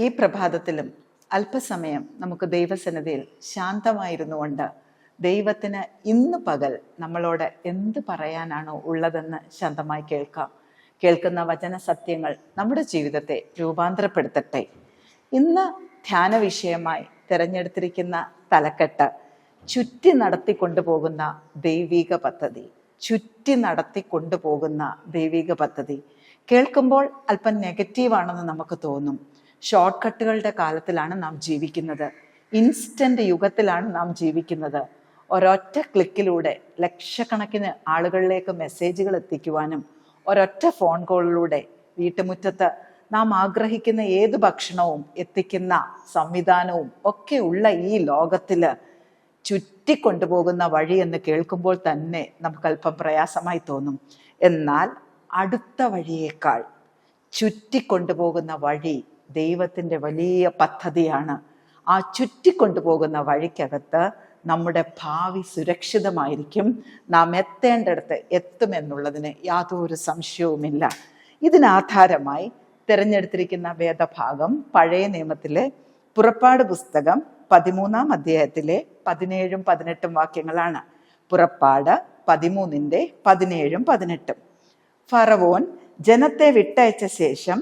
ഈ പ്രഭാതത്തിലും അല്പസമയം നമുക്ക് ദൈവസന്നിധിയിൽ ശാന്തമായിരുന്നു കൊണ്ട് ദൈവത്തിന് ഇന്ന് പകൽ നമ്മളോട് എന്ത് പറയാനാണോ ഉള്ളതെന്ന് ശാന്തമായി കേൾക്കാം. കേൾക്കുന്ന വചന സത്യങ്ങൾ നമ്മുടെ ജീവിതത്തെ രൂപാന്തരപ്പെടുത്തട്ടെ. ഇന്ന് ധ്യാന വിഷയമായി തിരഞ്ഞെടുത്തിരിക്കുന്ന തലക്കെട്ട് ചുറ്റി നടത്തിക്കൊണ്ടുപോകുന്ന ദൈവിക പദ്ധതി. ചുറ്റി നടത്തിക്കൊണ്ടുപോകുന്ന ദൈവിക പദ്ധതി കേൾക്കുമ്പോൾ അല്പം നെഗറ്റീവാണെന്ന് നമുക്ക് തോന്നും. ഷോർട്ട് കട്ടുകളുടെ കാലത്തിലാണ് നാം ജീവിക്കുന്നത്. ഇൻസ്റ്റന്റ് യുഗത്തിലാണ് നാം ജീവിക്കുന്നത്. ഒരൊറ്റ ക്ലിക്കിലൂടെ ലക്ഷക്കണക്കിന് ആളുകളിലേക്ക് മെസ്സേജുകൾ എത്തിക്കുവാനും ഒരൊറ്റ ഫോൺ കോളിലൂടെ വീട്ടുമുറ്റത്ത് നാം ആഗ്രഹിക്കുന്ന ഏത് ഭക്ഷണവും എത്തിക്കുന്ന സംവിധാനവും ഒക്കെ ഉള്ള ഈ ലോകത്തില് ചുറ്റിക്കൊണ്ടുപോകുന്ന വഴി എന്ന് കേൾക്കുമ്പോൾ തന്നെ നമുക്ക് അല്പം പ്രയാസമായി തോന്നും. എന്നാൽ അടുത്ത വഴിയേക്കാൾ ചുറ്റിക്കൊണ്ടുപോകുന്ന വഴി ദൈവത്തിൻ്റെ വലിയ പദ്ധതിയാണ്. ആ ചുറ്റിക്കൊണ്ടുപോകുന്ന വഴിക്കകത്ത് നമ്മുടെ ഭാവി സുരക്ഷിതമായിരിക്കും. നാം എത്തേണ്ടടുത്ത് എത്തുമെന്നുള്ളതിന് യാതൊരു സംശയവുമില്ല. ഇതിനാധാരമായി തിരഞ്ഞെടുത്തിരിക്കുന്ന വേദഭാഗം പഴയ നിയമത്തിലെ പുറപ്പാട് പുസ്തകം 13-ാം അധ്യായത്തിലെ 17-18 വാക്യങ്ങളാണ്. പുറപ്പാട് 13-17-18. ഫറവോൻ ജനത്തെ വിട്ടയച്ച ശേഷം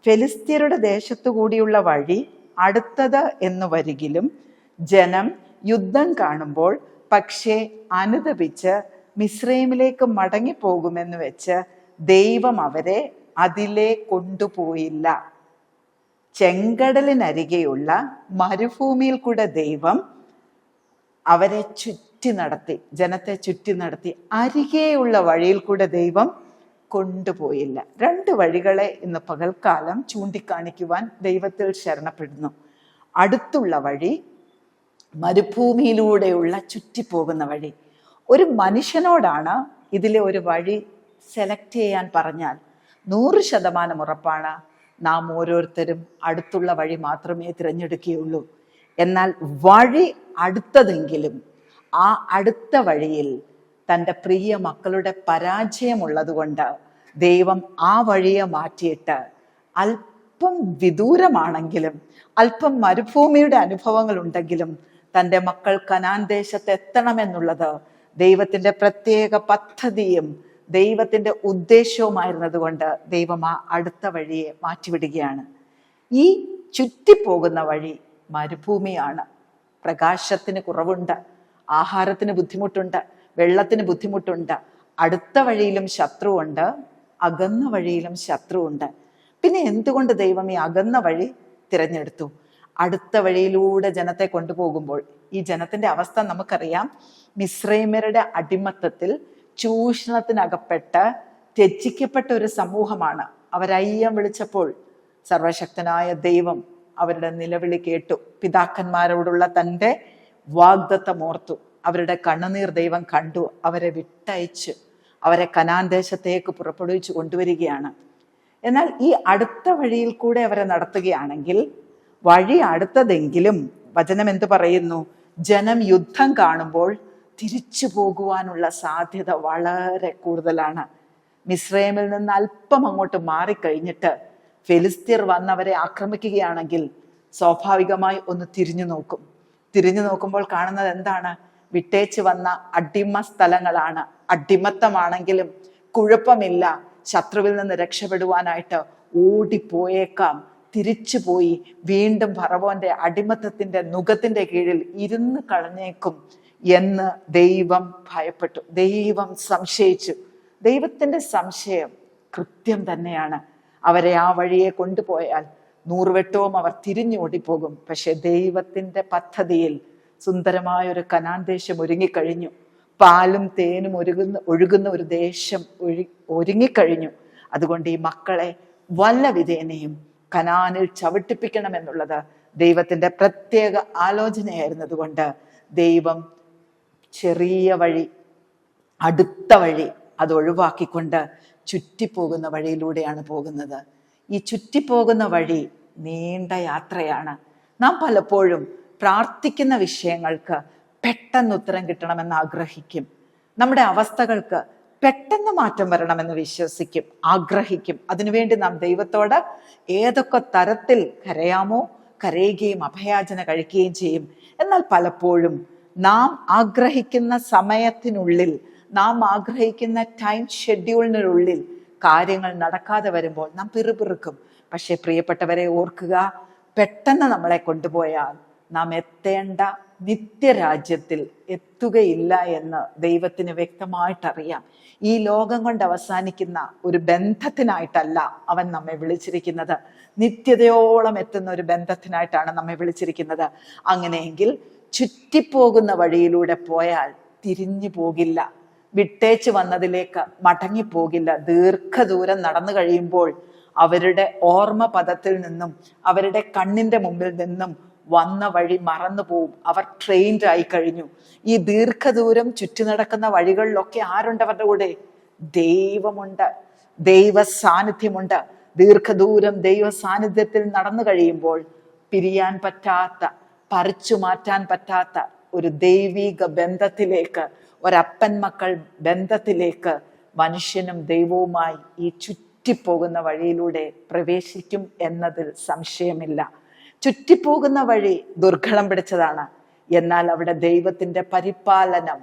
ഫെലിസ്ത്യരുടെ ദേശത്തു കൂടിയുള്ള വഴി അടുത്തത് എന്ന് വരികിലും ജനം യുദ്ധം കാണുമ്പോൾ പക്ഷേ അനുതപിച്ച് മിസ്രൈമിലേക്ക് മടങ്ങിപ്പോകുമെന്ന് വെച്ച് ദൈവം അവരെ അതിലെ കൊണ്ടുപോയില്ല. ചെങ്കടലിനരികെയുള്ള മരുഭൂമിയിൽ കൂടെ ദൈവം അവരെ ചുറ്റി നടത്തി, ജനത്തെ ചുറ്റി നടത്തി. അരികെയുള്ള വഴിയിൽ കൂടെ ദൈവം കൊണ്ടുപോയില്ല. 2 വഴികളെ ഇന്ന് പകൽക്കാലം ചൂണ്ടിക്കാണിക്കുവാൻ ദൈവത്തിൽ ശരണപ്പെടുന്നു. അടുത്തുള്ള വഴി, മരുഭൂമിയിലൂടെയുള്ള ചുറ്റിപ്പോകുന്ന വഴി. ഒരു മനുഷ്യനോടാണ് ഇതിലെ ഒരു വഴി സെലക്ട് ചെയ്യാൻ പറഞ്ഞാൽ 100% ഉറപ്പാണ് നാം ഓരോരുത്തരും അടുത്തുള്ള വഴി മാത്രമേ തിരഞ്ഞെടുക്കുകയുള്ളൂ. എന്നാൽ വഴി അടുത്തതെങ്കിലും ആ അടുത്ത വഴിയിൽ തൻ്റെ പ്രിയ മക്കളുടെ പരാജയമുള്ളത് കൊണ്ട് ദൈവം ആ വഴിയെ മാറ്റിയിട്ട് അല്പം വിദൂരമാണെങ്കിലും അല്പം മരുഭൂമിയുടെ അനുഭവങ്ങൾ ഉണ്ടെങ്കിലും തൻ്റെ മക്കൾ കനാൻ ദേശത്ത് എത്തണമെന്നുള്ളത് ദൈവത്തിൻ്റെ പ്രത്യേക പദ്ധതിയും ദൈവത്തിൻ്റെ ഉദ്ദേശവുമായിരുന്നത് കൊണ്ട് ദൈവം ആ അടുത്ത വഴിയെ മാറ്റിവിടുകയാണ്. ഈ ചുറ്റിപ്പോകുന്ന വഴി മരുഭൂമിയാണ്. പ്രകാശത്തിന് കുറവുണ്ട്, ആഹാരത്തിന് ബുദ്ധിമുട്ടുണ്ട്, വെള്ളത്തിന് ബുദ്ധിമുട്ടുണ്ട്. അടുത്ത വഴിയിലും ശത്രുവുണ്ട്, അകന്ന വഴിയിലും ശത്രുവുണ്ട്. പിന്നെ എന്തുകൊണ്ട് ദൈവം ഈ അകന്ന വഴി തിരഞ്ഞെടുത്തു? അടുത്ത വഴിയിലൂടെ ജനത്തെ കൊണ്ടുപോകുമ്പോൾ ഈ ജനത്തിന്റെ അവസ്ഥ നമുക്കറിയാം. മിസ്രൈമ്യരുടെ അടിമത്തത്തിൽ ചൂഷണത്തിനകപ്പെട്ട് ത്യജിക്കപ്പെട്ട ഒരു സമൂഹമാണ്. അവരയ്യം വിളിച്ചപ്പോൾ സർവശക്തനായ ദൈവം അവരുടെ നിലവിളി കേട്ടു. പിതാക്കന്മാരോടുള്ള തൻ്റെ വാഗ്ദത്തം ഓർത്തു. അവരുടെ കണ്ണുനീർ ദൈവം കണ്ടു. അവരെ വിട്ടയച്ചു. അവരെ കനാൻ ദേശത്തേക്ക് പുറപ്പെടുവിച്ചു കൊണ്ടുവരികയാണ്. എന്നാൽ ഈ അടുത്ത വഴിയിൽ കൂടെ അവരെ നടത്തുകയാണെങ്കിൽ, വഴി അടുത്തതെങ്കിലും വചനം എന്ത് പറയുന്നു? ജനം യുദ്ധം കാണുമ്പോൾ തിരിച്ചു പോകുവാനുള്ള സാധ്യത വളരെ കൂടുതലാണ്. മിസ്രൈമിൽ നിന്ന് അല്പം അങ്ങോട്ട് മാറിക്കഴിഞ്ഞിട്ട് ഫെലിസ്ത്യർ വന്നവരെ ആക്രമിക്കുകയാണെങ്കിൽ സ്വാഭാവികമായി ഒന്ന് തിരിഞ്ഞു നോക്കും. തിരിഞ്ഞു നോക്കുമ്പോൾ കാണുന്നത് എന്താണ്? വിട്ടേച്ച് വന്ന അടിമ സ്ഥലങ്ങളാണ്. അടിമത്തമാണെങ്കിലും കുഴപ്പമില്ല, ശത്രുവിൽ നിന്ന് രക്ഷപ്പെടുവാനായിട്ട് ഓടിപ്പോയേക്കാം. തിരിച്ചുപോയി വീണ്ടും ഫറവോന്റെ അടിമത്തത്തിന്റെ നുകത്തിന്റെ കീഴിൽ ഇരുന്ന് കളഞ്ഞേക്കും എന്ന് ദൈവം ഭയപ്പെട്ടു. ദൈവം സംശയിച്ചു. ദൈവത്തിന്റെ സംശയം കൃത്യം തന്നെയാണ്. അവരെ ആ വഴിയെ കൊണ്ടുപോയാൽ 100 വെട്ടവും അവർ തിരിഞ്ഞു ഓടിപ്പോകും. പക്ഷെ ദൈവത്തിന്റെ പദ്ധതിയിൽ സുന്ദരമായ ഒരു കനാൻ ദേശം ഒരുങ്ങിക്കഴിഞ്ഞു. പാലും തേനും ഒഴുകുന്ന ഒരു ദേശം ഒരുങ്ങിക്കഴിഞ്ഞു. അതുകൊണ്ട് ഈ മക്കളെ വല്ല വിധേനയും കനാനിൽ ചവിട്ടിപ്പിക്കണമെന്നുള്ളത് ദൈവത്തിന്റെ പ്രത്യേക ആലോചനയായിരുന്നത് കൊണ്ട് ദൈവം ചെറിയ വഴി, അടുത്ത വഴി അത് ഒഴിവാക്കിക്കൊണ്ട് ചുറ്റിപ്പോകുന്ന വഴിയിലൂടെയാണ് പോകുന്നത്. ഈ ചുറ്റിപ്പോകുന്ന വഴി നീണ്ട യാത്രയാണ്. നാം പലപ്പോഴും പ്രാർത്ഥിക്കുന്ന വിഷയങ്ങൾക്ക് പെട്ടെന്ന് ഉത്തരം കിട്ടണമെന്ന് ആഗ്രഹിക്കും. നമ്മുടെ അവസ്ഥകൾക്ക് പെട്ടെന്ന് മാറ്റം വരണമെന്ന് വിശ്വസിക്കും, ആഗ്രഹിക്കും. അതിനുവേണ്ടി നാം ദൈവത്തോട് ഏതൊക്കെ തരത്തിൽ കരയാമോ കരയുകയും അഭയാചന കഴിക്കുകയും ചെയ്യും. എന്നാൽ പലപ്പോഴും നാം ആഗ്രഹിക്കുന്ന സമയത്തിനുള്ളിൽ, നാം ആഗ്രഹിക്കുന്ന ടൈം ഷെഡ്യൂളിനുള്ളിൽ കാര്യങ്ങൾ നടക്കാതെ വരുമ്പോൾ നാം പിറുപിറുക്കും. പക്ഷെ പ്രിയപ്പെട്ടവരെ ഓർക്കുക, പെട്ടെന്ന് നമ്മളെ കൊണ്ടുപോയാൽ നാം എത്തേണ്ട നിത്യരാജ്യത്തിൽ എത്തുകയില്ല എന്ന് ദൈവത്തിന് വ്യക്തമായിട്ടറിയാം. ഈ ലോകം കൊണ്ട് അവസാനിക്കുന്ന ഒരു ബന്ധത്തിനായിട്ടല്ല അവൻ നമ്മെ വിളിച്ചിരിക്കുന്നത്, നിത്യതയോളം എത്തുന്ന ഒരു ബന്ധത്തിനായിട്ടാണ് നമ്മെ വിളിച്ചിരിക്കുന്നത്. അങ്ങനെയെങ്കിൽ ചുറ്റിപ്പോകുന്ന വഴിയിലൂടെ പോയാൽ തിരിഞ്ഞു പോകില്ല, വിട്ടേച്ച് വന്നതിലേക്ക് മടങ്ങിപ്പോകില്ല. ദീർഘദൂരം നടന്നു കഴിയുമ്പോൾ അവരുടെ ഓർമ്മ പദത്തിൽ നിന്നും, അവരുടെ കണ്ണിന്റെ മുമ്പിൽ നിന്നും വന്ന വഴി മറന്നു പോവും. അവർ ട്രെയിൻഡ് ആയി കഴിഞ്ഞു. ഈ ദീർഘദൂരം ചുറ്റി നടക്കുന്ന വഴികളിലൊക്കെ ആരുണ്ട് അവരുടെ കൂടെ? ദൈവമുണ്ട്, ദൈവ സാന്നിധ്യമുണ്ട്. ദീർഘദൂരം ദൈവ സാന്നിധ്യത്തിൽ നടന്നു കഴിയുമ്പോൾ പിരിയാൻ പറ്റാത്ത, പറിച്ചു മാറ്റാൻ പറ്റാത്ത ഒരു ദൈവിക ബന്ധത്തിലേക്ക്, ഒരപ്പൻ മക്കൾ ബന്ധത്തിലേക്ക് മനുഷ്യനും ദൈവവുമായി ഈ ചുറ്റിപ്പോകുന്ന വഴിയിലൂടെ പ്രവേശിക്കും എന്നതിൽ സംശയമില്ല. ചുറ്റിപ്പോകുന്ന വഴി ദുർഘടം പിടിച്ചതാണ്. എന്നാൽ അവിടെ ദൈവത്തിന്റെ പരിപാലനം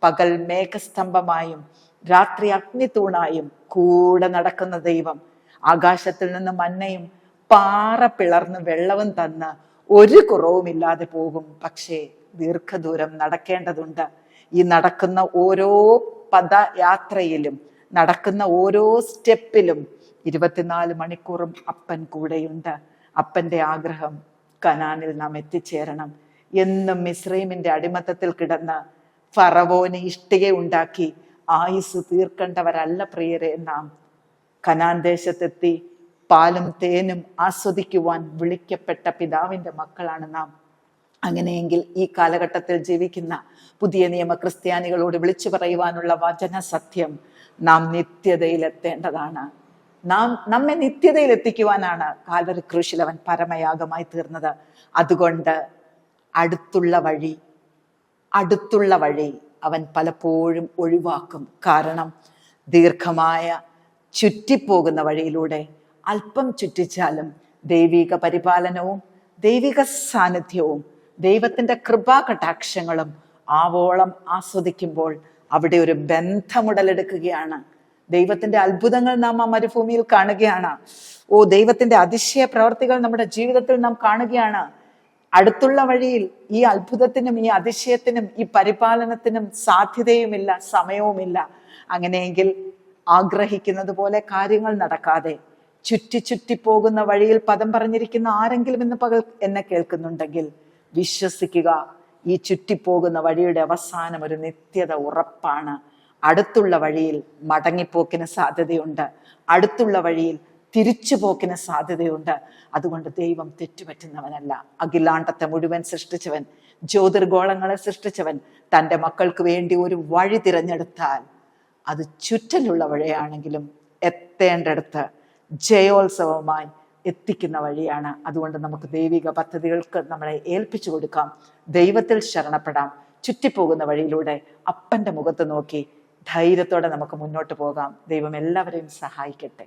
പകൽ മേഘസ്തംഭമായും രാത്രി അഗ്നിത്തൂണായും കൂടെ നടക്കുന്ന ദൈവം, ആകാശത്തിൽ നിന്ന് മന്നയും പാറ പിളർന്ന് വെള്ളവും തന്ന് ഒരു കുറവുമില്ലാതെ പോകും. പക്ഷേ ദീർഘദൂരം നടക്കേണ്ടതുണ്ട്. ഈ നടക്കുന്ന ഓരോ പദയാത്രയിലും, നടക്കുന്ന ഓരോ സ്റ്റെപ്പിലും 24 മണിക്കൂറും അപ്പൻ കൂടെയുണ്ട്. അപ്പന്റെ ആഗ്രഹം കനാനിൽ നാം എത്തിച്ചേരണം. എന്നും മിസ്രൈമിന്റെ അടിമത്തത്തിൽ കിടന്ന് ഫറവോന് ഇഷ്ടിക ഉണ്ടാക്കി ആയുസ് തീർക്കേണ്ടവരല്ല പ്രിയരെ നാം. കനാൻ ദേശത്തെത്തി പാലും തേനും ആസ്വദിക്കുവാൻ വിളിക്കപ്പെട്ട പിതാവിന്റെ മക്കളാണ് നാം. അങ്ങനെയെങ്കിൽ ഈ കാലഘട്ടത്തിൽ ജീവിക്കുന്ന പുതിയ നിയമ ക്രിസ്ത്യാനികളോട് വിളിച്ചു പറയുവാനുള്ള വചന സത്യം, നാം നിത്യതയിലെത്തേണ്ടതാണ്. നമ്മെ നിത്യതയിൽ എത്തിക്കുവാനാണ് കാൽവരി ക്രൂശിൽ അവൻ പരമയാഗമായി തീർന്നത്. അതുകൊണ്ട് അടുത്തുള്ള വഴി അവൻ പലപ്പോഴും ഒഴിവാക്കും. കാരണം ദീർഘമായ ചുറ്റിപ്പോകുന്ന വഴിയിലൂടെ അല്പം ചുറ്റിച്ചാലും ദൈവിക പരിപാലനവും ദൈവിക സാന്നിധ്യവും ദൈവത്തിന്റെ കൃപാകടാക്ഷങ്ങളും ആവോളം ആസ്വദിക്കുമ്പോൾ അവിടെ ഒരു ബന്ധമുടലെടുക്കുകയാണ്. ദൈവത്തിന്റെ അത്ഭുതങ്ങൾ നാം ആ മരുഭൂമിയിൽ കാണുകയാണ്. ദൈവത്തിന്റെ അതിശയ പ്രവർത്തികൾ നമ്മുടെ ജീവിതത്തിൽ നാം കാണുകയാണ്. അടുത്തുള്ള വഴിയിൽ ഈ അത്ഭുതത്തിനും ഈ അതിശയത്തിനും ഈ പരിപാലനത്തിനും സാധ്യതയുമില്ല, സമയവുമില്ല. അങ്ങനെയെങ്കിൽ ആഗ്രഹിക്കുന്നത് പോലെ കാര്യങ്ങൾ നടക്കാതെ ചുറ്റി പോകുന്ന വഴിയിൽ പദം പറഞ്ഞിരിക്കുന്ന ആരെങ്കിലും ഇന്ന് പകൽ എന്നെ കേൾക്കുന്നുണ്ടെങ്കിൽ വിശ്വസിക്കുക, ഈ ചുറ്റിപ്പോകുന്ന വഴിയുടെ അവസാനം ഒരു നിത്യത ഉറപ്പാണ്. അടുത്തുള്ള വഴിയിൽ മടങ്ങിപ്പോക്കിന് സാധ്യതയുണ്ട്, അടുത്തുള്ള വഴിയിൽ തിരിച്ചുപോക്കിന് സാധ്യതയുണ്ട്. അതുകൊണ്ട് ദൈവം തെറ്റുപറ്റുന്നവനല്ല. അഖിലാണ്ടത്തെ മുഴുവൻ സൃഷ്ടിച്ചവൻ, ജ്യോതിർഗോളങ്ങളെ സൃഷ്ടിച്ചവൻ തൻ്റെ മക്കൾക്ക് വേണ്ടി ഒരു വഴി തിരഞ്ഞെടുത്താൽ അത് ചുറ്റലുള്ള വഴിയാണെങ്കിലും എത്തേണ്ടടുത്ത് ജയോത്സവമായി എത്തിക്കുന്ന വഴിയാണ്. അതുകൊണ്ട് നമുക്ക് ദൈവിക പദ്ധതികൾക്ക് നമ്മളെ ഏൽപ്പിച്ചു കൊടുക്കാം, ദൈവത്തിൽ ശരണപ്പെടാം. ചുറ്റിപ്പോകുന്ന വഴിയിലൂടെ അപ്പന്റെ മുഖത്ത് നോക്കി ധൈര്യത്തോടെ നമുക്ക് മുന്നോട്ട് പോകാം. ദൈവം എല്ലാവരെയും സഹായിക്കട്ടെ.